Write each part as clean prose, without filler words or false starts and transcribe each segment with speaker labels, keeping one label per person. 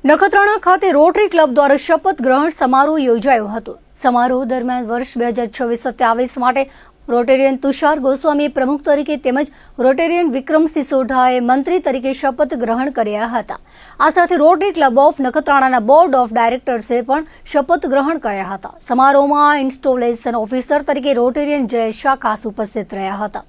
Speaker 1: નખત્રાણા ખાતે rotary club દ્વારા શપથ ગ્રહણ સમારોહ યોજાયો હતો। સમારોહ દરમિયાન વર્ષ 2026-27 માટે રોટેરિયન તુષાર ગોસ્વામીએ પ્રમુખ તરીકે તેમજ રોટેરિયન વિક્રમ સિસોઢાએ મંત્રી તરીકે શપથ ગ્રહણ કર્યા હતા। આ સાથે રોટરી ક્લબ ઓફ નખત્રાણાના બોર્ડ ઓફ ડાયરેક્ટર્સે પણ શપથ ગ્રહણ કર્યા હતા। સમારોહમાં ઇન્સ્ટોલેશન ઓફિસર તરીકે રોટેરિયન જય શાહ ખાસ ઉપસ્થિત રહ્યા હતા।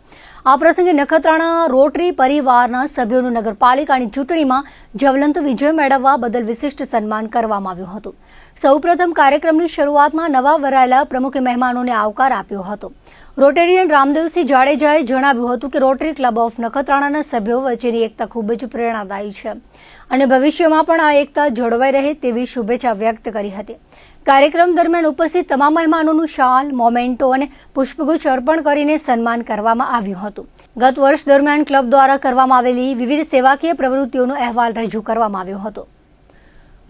Speaker 1: આ પ્રસંગે નખત્રાણા રોટરી પરિવારના સભ્યોનું નગરપાલિકાની ચૂંટણીમાં જ્વલંત વિજય મેળવવા બદલ વિશિષ્ટ સન્માન કરવામાં આવ્યું હતું। સૌપ્રથમ કાર્યક્રમની શરૂઆતમાં નવા વરાયેલા પ્રમુખે મહેમાનોને આવકાર આપ્યો હતો। રોટેરિયન રામદેવસિંહ જાડેજાએ જણાવ્યું હતું કે રોટરી ક્લબ ઓફ નખત્રાણાના સભ્યો વચ્ચેની એકતા ખૂબ જ પ્રેરણાદાયી છે અને ભવિષ્યમાં પણ આ એકતા જળવાઈ રહે તેવી શુભેચ્છા વ્યક્ત કરી હતી। કાર્યક્રમ દરમિયાન ઉપસ્થિત તમામ મહેમાનોનું શાલ, મોમેન્ટો અને પુષ્પગુચ્છ અર્પણ કરીને સન્માન કરવામાં આવ્યું હતું। ગત વર્ષ દરમિયાન ક્લબ દ્વારા કરવામાં આવેલી વિવિધ સેવાકીય પ્રવૃત્તિઓનો અહેવાલ રજૂ કરવામાં આવ્યો હતો।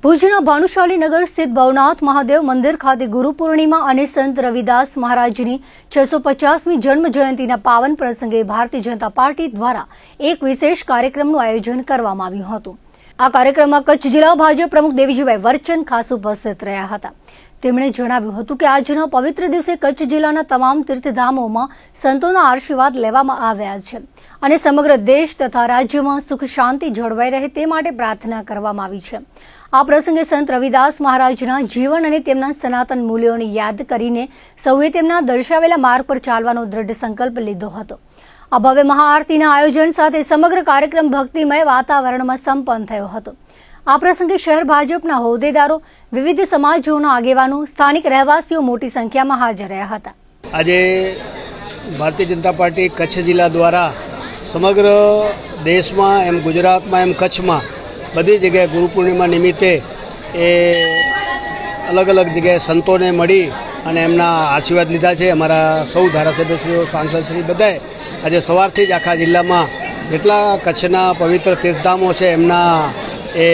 Speaker 1: ભુજના ભાનુશાલી નગર સ્થિત ભવનાથ મહાદેવ મંદિર ખાતે ગુરુ પૂર્ણિમા અને સંત રવિદાસ મહારાજની 650મી જન્મ જયંતિના પાવન પ્રસંગે ભારતીય જનતા પાર્ટી દ્વારા એક વિશેષ કાર્યક્રમનું આયોજન કરવામાં આવ્યું હતું। આ કાર્યક્રમમાં કચ્છ જિલ્લા ભાજપ પ્રમુખ દેવીજીભાઈ વર્ચન ખાસ ઉપસ્થિત રહ્યા હતા। તેમણે જણાવ્યું હતું કે આજના પવિત્ર દિવસે કચ્છ જિલ્લાના તમામ તીર્થધામોમાં સંતોના આશીર્વાદ લેવામાં આવ્યા છે અને સમગ્ર દેશ તથા રાજ્યમાં સુખ શાંતિ જળવાઈ રહે તે માટે પ્રાર્થના કરવામાં આવી છે। આ પ્રસંગે સંત રવિદાસ મહારાજના જીવન અને તેમના સનાતન મૂલ્યોને યાદ કરીને સૌએ તેમના દર્શાવેલા માર્ગ પર ચાલવાનો દ્રઢ સંકલ્પ લીધો હતો। આ ભવ્ય મહાઆરતીના આયોજન સાથે સમગ્ર કાર્યક્રમ ભક્તિમય વાતાવરણમાં સંપન્ન થયો હતો। આ પ્રસંગે શહેર ભાજપના હોદ્દેદારો, વિવિધ સમાજોના આગેવાનો, સ્થાનિક રહેવાસીઓ મોટી સંખ્યામાં હાજર રહ્યા હતા।
Speaker 2: આજે ભારતીય જનતા પાર્ટી કચ્છ જિલ્લા દ્વારા સમગ્ર દેશમાં એમ ગુજરાતમાં એમ કચ્છમાં બધી જગ્યાએ ગુરુ પૂર્ણિમા નિમિત્તે એ અલગ અલગ જગ્યાએ સંતોને મળી અને એમના આશીર્વાદ લીધા છે। અમારા સૌ ધારાસભ્યશ્રીઓ, સાંસદશ્રી બધાએ આજે સવારથી જ આખા જિલ્લામાં જેટલા કચ્છના પવિત્ર તીર્થધામો છે એમના એ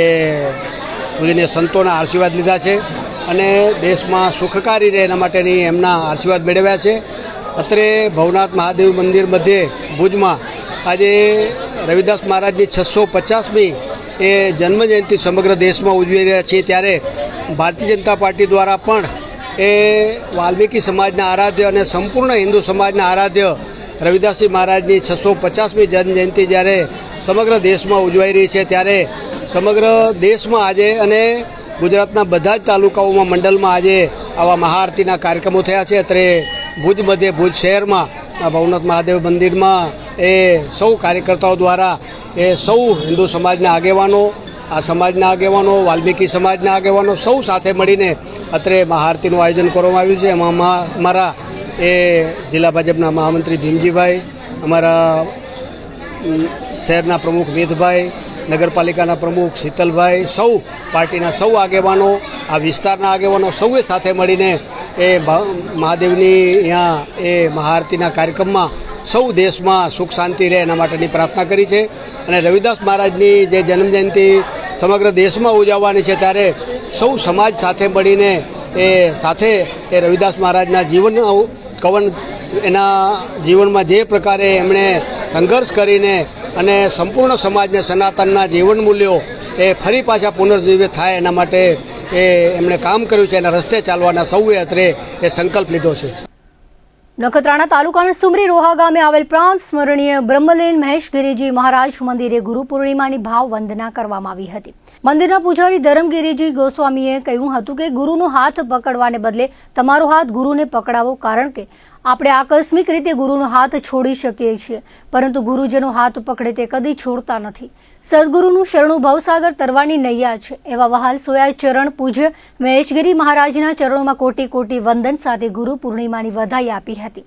Speaker 2: પૂજનીય સંતોના આશીર્વાદ લીધા છે અને દેશમાં સુખકારી રહે એના માટેની એમના આશીર્વાદ મેળવ્યા છે। અત્રે ભવનાથ મહાદેવ મંદિર મધ્યે ભુજમાં આજે રવિદાસ મહારાજની 650મી એ જન્મજયંતિ સમગ્ર દેશમાં ઉજવી રહ્યા છીએ ત્યારે ભારતીય જનતા પાર્ટી દ્વારા પણ એ વાલ્મીકી સમાજના આરાધ્ય અને સંપૂર્ણ હિન્દુ સમાજના આરાધ્ય રવિદાસજી મહારાજની 650મી જન્મજયંતિ જ્યારે સમગ્ર દેશમાં ઉજવાઈ રહી છે ત્યારે સમગ્ર દેશમાં આજે અને ગુજરાતના બધા જ તાલુકાઓમાં મંડળમાં આજે આવા મહાઆરતીના કાર્યક્રમો થયા છે। અત્રે ભુજ મધ્યે ભુજ શહેરમાં ભવનાથ મહાદેવ મંદિરમાં એ સૌ કાર્યકર્તાઓ દ્વારા એ સૌ હિન્દુ સમાજના આગેવાનો, આ સમાજના આગેવાનો, વાલ્મીકી સમાજના આગેવાનો સૌ સાથે મળીને અત્રે મહાઆરતીનું આયોજન કરવામાં આવ્યું છે। એમાં અમારા એ જિલ્લા ભાજપના મહામંત્રી ભીમજીભાઈ, અમારા શહેરના પ્રમુખ વેદભાઈ, નગરપાલિકાના પ્રમુખ શીતલભાઈ, સૌ પાર્ટીના સૌ આગેવાનો, આ વિસ્તારના આગેવાનો સૌએ સાથે મળીને એ મહાદેવની અહીંયા એ મહાઆરતીના કાર્યક્રમમાં સૌ દેશમાં સુખ શાંતિ રહે એના માટેની પ્રાર્થના કરી છે અને રવિદાસ મહારાજની જે જન્મજયંતિ સમગ્ર દેશમાં ઉજવવાની છે ત્યારે સૌ સમાજ સાથે મળીને એ સાથે એ રવિદાસ મહારાજના જીવન કવન એના જીવનમાં જે પ્રકારે એમણે સંઘર્ષ કરીને અને સંપૂર્ણ સમાજને સનાતનના જીવન મૂલ્યો એ ફરી પાછા પુનર્જીવિત થાય એના માટે એ એમણે કામ કર્યું છે, એના રસ્તે ચાલવાના સૌએ અત્રે એ સંકલ્પ લીધો છે।
Speaker 1: નખત્રાણા તાલુકાના સુમરી રોહા ગામે આવેલ પ્રાંત સ્મરણીય બ્રહ્મલીન મહેશગીરીજી મહારાજ મંદિરે ગુરુ પૂર્ણિમાની ભાવ વંદના કરવામાં આવી હતી। મંદિરના પૂજારી ધરમગીરીજી ગોસ્વામીએ કહ્યું હતું કે ગુરુનો હાથ પકડવાને બદલે તમારો હાથ ગુરુને પકડાવો, કારણ કે આપણે આકસ્મિક રીતે ગુરુનો હાથ છોડી શકીએ છીએ પરંતુ ગુરુ જેનો હાથ પકડે તે કદી છોડતા નથી। સદગુરુનું શરણું ભવસાગર તરવાની નૈયા છે એવા વહાલ સોયા ચરણ પૂજ્ય મહેશગીરી મહારાજના ચરણોમાં કોટી કોટી વંદન સાથે ગુરુ પૂર્ણિમાની વધાઈ આપી હતી।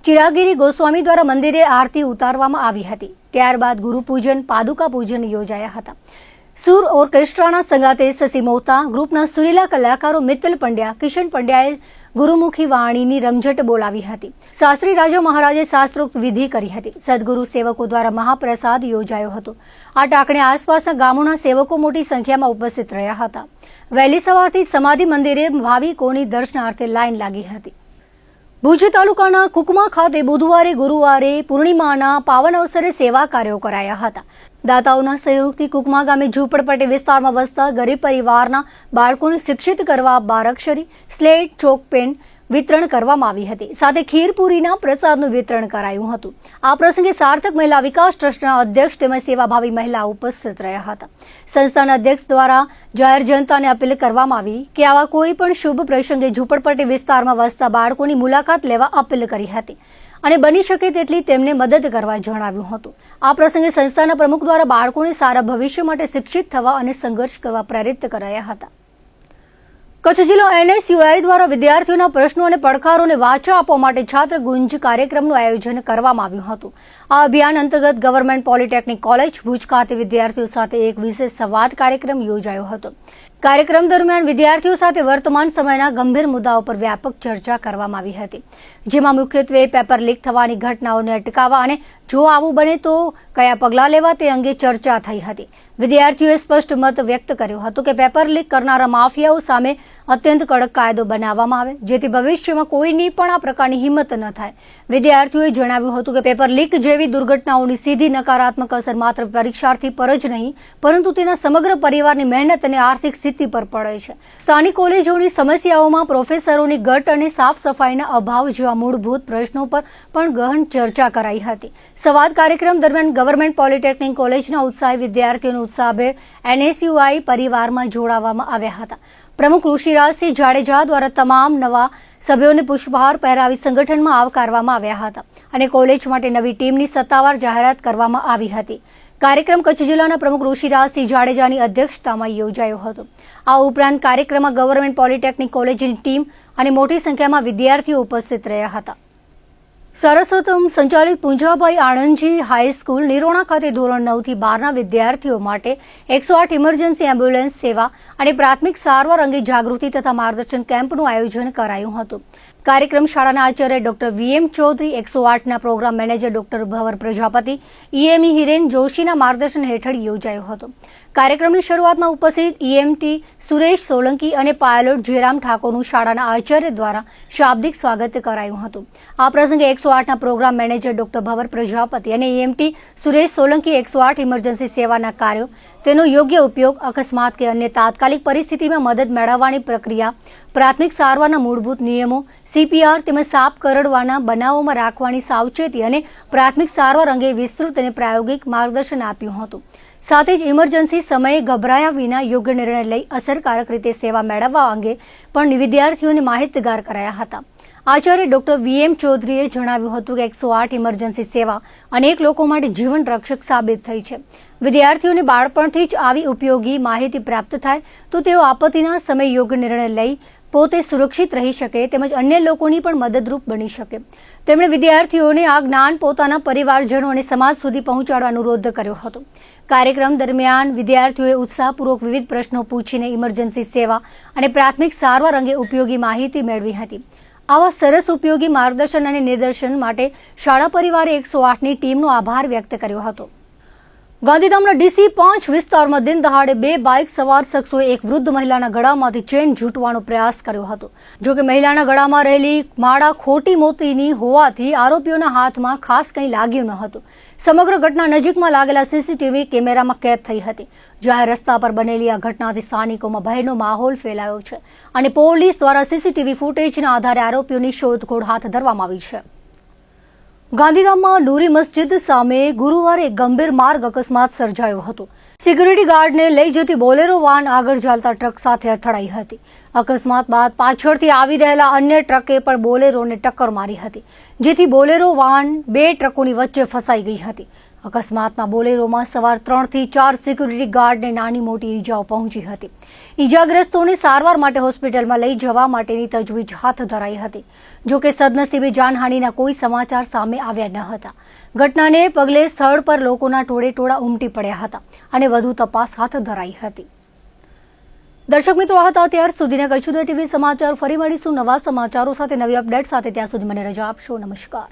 Speaker 1: ચિરાગીરી ગોસ્વામી દ્વારા મંદિરે આરતી ઉતારવામાં આવી હતી। ત્યારબાદ ગુરુ પૂજન, પાદુકા પૂજન યોજાયા હતા। સુર ઓર્કેસ્ટ્રાના સંગાતે શશી મોતા, ગ્રુપના સુરીલા કલાકારો મિત્તલ પંડ્યા, કિશન પંડ્યાએ ગુરુમુખી વાણીની રમઝટ બોલાવી હતી। શાસ્ત્રી રાજા મહારાજે શાસ્ત્રોક્ત વિધિ કરી હતી। સદગુરુ સેવકો દ્વારા મહાપ્રસાદ યોજાયો હતો। આ ટાંકણે આસપાસના ગામોના સેવકો મોટી સંખ્યામાં ઉપસ્થિત રહ્યા હતા। વહેલી સવારથી સમાધિ મંદિરે ભાવિકોની દર્શનાર્થે લાઈન લાગી હતી। ભુજ તાલુકાના કુકમા ખાતે બુધવારે ગુરુવારે પૂર્ણિમાના પાવન અવસરે સેવા કાર્યો કરાયા હતા. દાતાઓના સહયોગથી કુકમા ગામે ઝૂંપડપટ્ટી વિસ્તારમાં વસતા ગરીબ પરિવારના બાળકોને શિક્ષિત કરવા બારાક્ષરી, સ્લેટ, ચોક પેન વિતરણ કરવામાં આવી હતી. સાથે ખીરપુરીના પ્રસાદનું વિતરણ કરાયું હતું. આ પ્રસંગે સાર્થક મહિલા વિકાસ ટ્રસ્ટના અધ્યક્ષ તેમજ સેવાભાવી મહિલાઓ ઉપસ્થિત રહ્યા હતા. સંસ્થાના અધ્યક્ષ દ્વારા જાહેર જનતાને અપીલ કરવામાં આવી કે આવા કોઈ પણ શુભ પ્રસંગે ઝૂંપડપટ્ટી વિસ્તારમાં વસતા બાળકોની મુલાકાત લેવા અપીલ કરી હતી અને બની શકે તેટલી તેમને મદદ કરવા જણાવ્યું હતું. આ પ્રસંગે સંસ્થાના પ્રમુખ દ્વારા બાળકોને સારા ભવિષ્ય માટે શિક્ષિત થવા અને સંઘર્ષ કરવા પ્રેરિત કરાયા હતા. કચ્છ જિલ્લા NSUI દ્વારા વિદ્યાર્થીઓના પ્રશ્નો અને પડકારોને વાચા આપવા માટે છાત્ર ગુંજ કાર્યક્રમનું આયોજન કરવામાં આવ્યું હતું. આ અભિયાન અંતર્ગત ગવર્મેન્ટ પોલિટેકનિક કોલેજ ભુજ ખાતે વિદ્યાર્થીઓ સાથે એક વિશેષ સંવાદ કાર્યક્રમ યોજાયો હતો. કાર્યક્રમ દરમિયાન વિદ્યાર્થીઓ સાથે વર્તમાન સમયના ગંભીર મુદ્દાઓ પર વ્યાપક ચર્ચા કરવામાં આવી હતી, જેમાં મુખ્યત્વે પેપર લીક થવાની ઘટનાઓને અટકાવવા અને જો આવું બને તો કયા પગલાં લેવા તે અંગે ચર્ચા થઈ હતી. વિદ્યાર્થીઓએ સ્પષ્ટ મત વ્યક્ત કર્યો હતો કે પેપર લીક કરનારા માફિયાઓ સામે અત્યંત કડક કાયદો બનાવવામાં આવે, જેથી ભવિષ્યમાં કોઈની પણ આ પ્રકારની હિંમત ન થાય. વિદ્યાર્થીઓએ જણાવ્યું હતું કે પેપર લીક જેવી દુર્ઘટનાઓની સીધી નકારાત્મક અસર માત્ર પરીક્ષાર્થી પર જ નહીં, પરંતુ તેના સમગ્ર પરિવારની મહેનત અને આર્થિક સ્થિતિ પર પડે છે. સ્થાનિક કોલેજોની સમસ્યાઓમાં પ્રોફેસરોની ઘટ અને સાફ સફાઈના અભાવ જેવા મૂળભૂત પ્રશ્નો પર પણ ગહન ચર્ચા કરાઈ હતી. સંવાદ કાર્યક્રમ દરમિયાન ગવર્મેન્ટ પોલિટેકનિક કોલેજના ઉત્સાહી વિદ્યાર્થીઓનો ઉત્સાહભેર NSUI પરિવારમાં જોડાવામાં આવ્યા હતા. પ્રમુખ ઋષિરાજસિંહ જાડેજા દ્વારા તમામ નવા સભ્યોને પુષ્પહાર પહેરાવી સંગઠનમાં આવકારવામાં આવ્યા હતા અને કોલેજ માટે નવી ટીમની સત્તાવાર જાહેરાત કરવામાં આવી હતી. કાર્યક્રમ કચ્છ જિલ્લાના પ્રમુખ ઋષિરાજસિંહ જાડેજાની અધ્યક્ષતામાં યોજાયો હતો. આ ઉપરાંત કાર્યક્રમમાં ગવર્મેન્ટ પોલિટેકનિક કોલેજની ટીમ અને મોટી સંખ્યામાં વિદ્યાર્થીઓ ઉપસ્થિત રહ્યા હતા. સરસ્વતમ સંચાલિત પુંજાભાઈ આણંદજી હાઈસ્કૂલ નિરોણા ખાતે ધોરણ 9 થી 12ના વિદ્યાર્થીઓ માટે 108 ઇમરજન્સી એમ્બ્યુલન્સ સેવા અને પ્રાથમિક સારવાર અંગે જાગૃતિ તથા માર્ગદર્શન કેમ્પનું આયોજન કરાયું હતું. કાર્યક્રમ શાળાના આચાર્ય ડોક્ટર VM ચૌધરી, 108ના program manager doctor Bhavar Prajapati, EME Hiren જોશીના માર્ગદર્શન હેઠળ યોજાયો હતો. કાર્યક્રમની શરૂઆતમાં ઉપસ્થિત EMT સુરેશ સોલંકી અને પાયલોટ જયરામ ઠાકોરનું શાળાના આચાર્ય દ્વારા શાબ્દિક સ્વાગત કરાયું હતું. આ પ્રસંગે 108ના program manager doctor Bhavar Prajapati અને EMT સુરેશ સોલંકી 108 ઇમરજન્સી સેવાના કાર્યો, તેનો યોગ્ય ઉપયોગ, અકસ્માત કે અન્ય તાત્કાલિક પરિસ્થિતિમાં મદદ મેળવવાની પ્રક્રિયા, પ્રાથમિક સારવારના મૂળભૂત નિયમો, CPR તેમજ સાપ કરડવાના બનાવોમાં રાખવાની સાવચેતી અને પ્રાથમિક સારવાર અંગે વિસ્તૃત અને પ્રાયોગિક માર્ગદર્શન આપ્યું હતું. સાથે જ ઇમરજન્સી સમયે ગભરાયા વિના યોગ્ય નિર્ણય લઈ અસરકારક રીતે સેવા મેળવવા અંગે પણ વિદ્યાર્થીઓને માહિતગાર કરાયા હતા. આચાર્ય ડોક્ટર VM ચૌધરીએ જણાવ્યું હતું કે 108 ઇમરજન્સી સેવા અનેક લોકો માટે જીવન રક્ષક સાબિત થઈ છે. વિદ્યાર્થીઓને બાળપણથી જ આવી ઉપયોગી માહિતી પ્રાપ્ત થાય તો તેઓ આપત્તિના સમયે યોગ્ય નિર્ણય લઈ પોતે સુરક્ષિત રહી શકે તેમજ અન્ય લોકોની પણ મદદરૂપ બની શકે. તેમણે વિદ્યાર્થીઓને આ જ્ઞાન પોતાના પરિવારજનો અને સમાજ સુધી પહોંચાડવા અનુરોધ કર્યો હતો. કાર્યક્રમ દરમિયાન વિદ્યાર્થીઓએ ઉત્સાહપૂર્વક વિવિધ પ્રશ્નો પૂછીને ઇમરજન્સી સેવા અને પ્રાથમિક સારવાર અંગે ઉપયોગી માહિતી મેળવી હતી. આવા સરસ ઉપયોગી માર્ગદર્શન અને નિદર્શન માટે શાળા પરિવારે 108ની ટીમનો આભાર વ્યક્ત કર્યો હતો. ગાંધીધામના DC5 વિસ્તારમાં દિન દહાડે 2 બાઇક સવાર શખ્સોએ એક વૃદ્ધ મહિલાના ગળામાંથી ચેન ઝૂંટવાનો પ્રયાસ કર્યો હતો. જો કે મહિલાના ગળામાં રહેલી માળા ખોટી મોતીની હોવાથી આરોપીઓના હાથમાં ખાસ કંઈ લાગ્યું ન હતું. સમગ્ર ઘટના નજીકમાં લાગેલા CCTV કેમેરામાં કેદ થઈ હતી. જાહેર રસ્તા પર બનેલી આ ઘટનાથી સ્થાનિકોમાં ભયનો માહોલ ફેલાયો છે અને પોલીસ દ્વારા CCTV ફૂટેજના આધારે આરોપીઓની શોધખોળ હાથ ધરવામાં આવી છે. ગાંધીધામમાં નૂરી મસ્જિદ સામે ગુરુવારે ગંભીર માર્ગ અકસ્માત સર્જાયો હતો. સિક્યુરિટી ગાર્ડને લઈ જતી બોલેરો વાન આગળ ચાલતા ટ્રક સાથે અથડાઈ હતી. અકસ્માત બાદ પાછળથી આવી રહેલા અન્ય ટ્રકે પણ બોલેરોને ટક્કર મારી હતી, જેથી બોલેરો વાન 2 ટ્રકોની વચ્ચે ફસાઈ ગઈ હતી. અકસ્માતમાં બોલેરોમાં સવાર 3 થી 4 સિક્યુરિટી ગાર્ડને નાની મોટી ઈજાઓ પહોંચી હતી. ઈજાગ્રસ્તોને સારવાર માટે હોસ્પિટલમાં લઈ જવા માટેની તજવીજ હાથ ધરાઈ હતી. જો કે સદનસીબે જાનહાનિના કોઈ સમાચાર સામે આવ્યા ન હતા. ઘટનાને પગલે સ્થળ પર લોકોના ટોળેટોળા ઉમટી પડ્યા હતા અને વધુ તપાસ હાથ ધરાઈ હતી. દર્શક મિત્રો, આ હતા અત્યાર સુધીના કચ્છ ઉદય TV સમાચાર. ફરી મળીશું નવા સમાચારો સાથે, નવી અપડેટ સાથે. ત્યાં સુધી મને રજા આપશો. નમસ્કાર.